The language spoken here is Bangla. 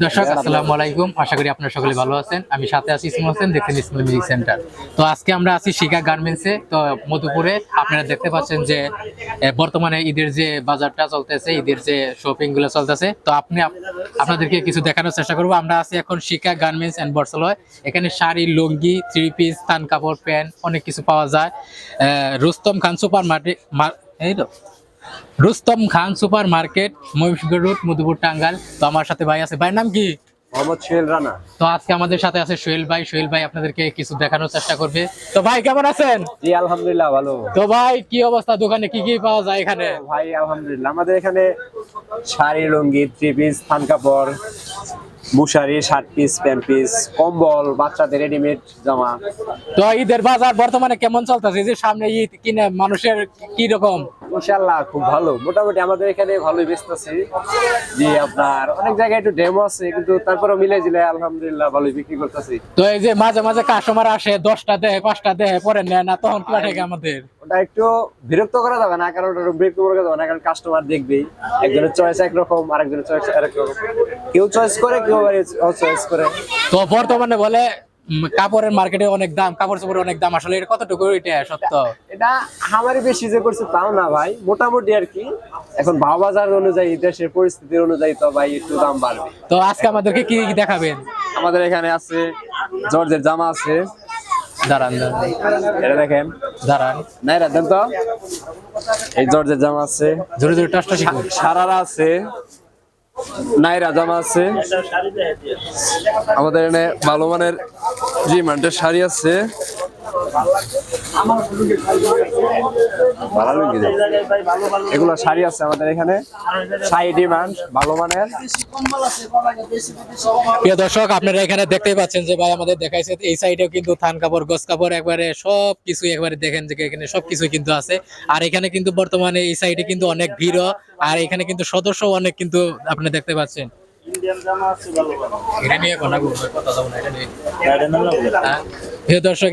দর্শক আসসালামু আলাইকুম, আশা করি আপনারা সকলে ভালো আছেন। আমি সাথে আছি ইসমুল হোসেন, দেখছেন ইসমুল মিউজিক সেন্টার। তো আজকে আমরা আছি শিখা গার্মেন্টসে, তো মধুপুরে। আপনারা দেখতে পাচ্ছেন যে বর্তমানে ঈদের যে বাজারটা চলতেছে, ঈদের যে শপিং গুলো চলতেছে, তো আপনাদেরকে কিছু দেখানোর চেষ্টা করবো। আমরা আছি এখন শিখা গার্মেন্টস এন্ড বর্ষালয়। এখানে শাড়ি, লুঙ্গি, থ্রি পিস, থান কাপড়, প্যান্ট অনেক কিছু পাওয়া যায়। রুস্তম খান সুপার মার্কেট, এই তো Rustam Khan super market, Mayurganj road, Madhupur, Tangail. তো আমার সাথে ভাই আছে, ভাইয়ের নাম কি? মোহাম্মদ সোহেল রানা। তো আজকে আমাদের সাথে আছে সোহেল ভাই। সোহেল ভাই আপনাদেরকে কিছু দেখানোর চেষ্টা করবে। তো ভাই কেমন আছেন? জি আলহামদুলিল্লাহ ভালো। তো ভাই কি অবস্থা, দোকানে কি কি পাওয়া যায় এখানে? ভাই আলহামদুলিল্লাহ আমাদের এখানে শাড়ি, লুঙ্গি, থ্রি পিস, থান কাপড়, মুশারি, শার্ট পিস, প্যান্ট পিস, কম্বল, বাচ্চাদের রেডিমেড জামা। তো ঈদের বাজার বর্তমানে কেমন চলতেছে? যে সামনে ঈদ, কিনে মানুষের কি রকম? ইনশাআল্লাহ খুব ভালো, মোটামুটি আমাদের এখানে ভালোই বেচতেছি। জি আপনার অনেক জায়গায় একটু ডেমো আছে, কিন্তু তারপরে মিলে জিলে আলহামদুলিল্লাহ ভালোই বিক্রি করতেছি। তো এই যে মাঝে মাঝে কাস্টমার আসে, 10টা দেয়, 5টা দেয়, পরে নেয় না, তখন কি থাকে আমাদের? ওটা একটু বিরক্ত করা যাবে না, কারণ ওটা বিরক্ত করা যাবে না, কারণ কাস্টমার দেখবেই একজনের চয়েস একরকম, আরেকজনের চয়েস আরেক রকম। কেউ চয়েস করে, কেউ চয়েস করে। তো বর্তমানে বলে কাপড়ের মার্কেটে অনেক দাম, কাপড় চোপড়ের অনেক দাম। আসলে এটা কতটুকু এটা সত্য? এটা আমারই বেশি যে করছে তাও না ভাই, মোটামুটি আর কি। এখন ভাव বাজার অনুযায়ী, দেশের পরিস্থিতি অনুযায়ী তো ভাই একটু দাম বাড়বে। তো আজকে আমাদেরকে কি কি দেখাবেন? আমাদের এখানে আছে জর্জের জামা আছে। দাঁড়ান এটা দেখেন, দাঁড়ান, নাই রাখেন তো। এই জর্জের জামা আছে, জোরে জোরে টাচটা শিখুন। সারারা আছে, নাইরা জামা আছে। আমাদের এখানে ভালো মানের রিমান্ডের শাড়ি আছে। এগুলো শাড়ি আছে আমাদের এখানে, শাড়ি ডিমান্ড ভালো মানের। প্রিয় দর্শক, আপনারা এখানে দেখতেই পাচ্ছেন যে ভাই আমাদের দেখাইছে, এই সাইডেও কিন্তু থান কাপড়, গস কাপড়, একবারে সবকিছু একবারে দেখেন যে এখানে সবকিছু কিন্তু আছে। আর এখানে কিন্তু বর্তমানে এই সাইডে কিন্তু অনেক ভিড়, আর এখানে কিন্তু সদস্য অনেক কিন্তু আপনি দেখতে পাচ্ছেন। এটা নিয়ে কথা বলবো, কথা যাবো না, এটা নিয়ে। প্রিয় দর্শক,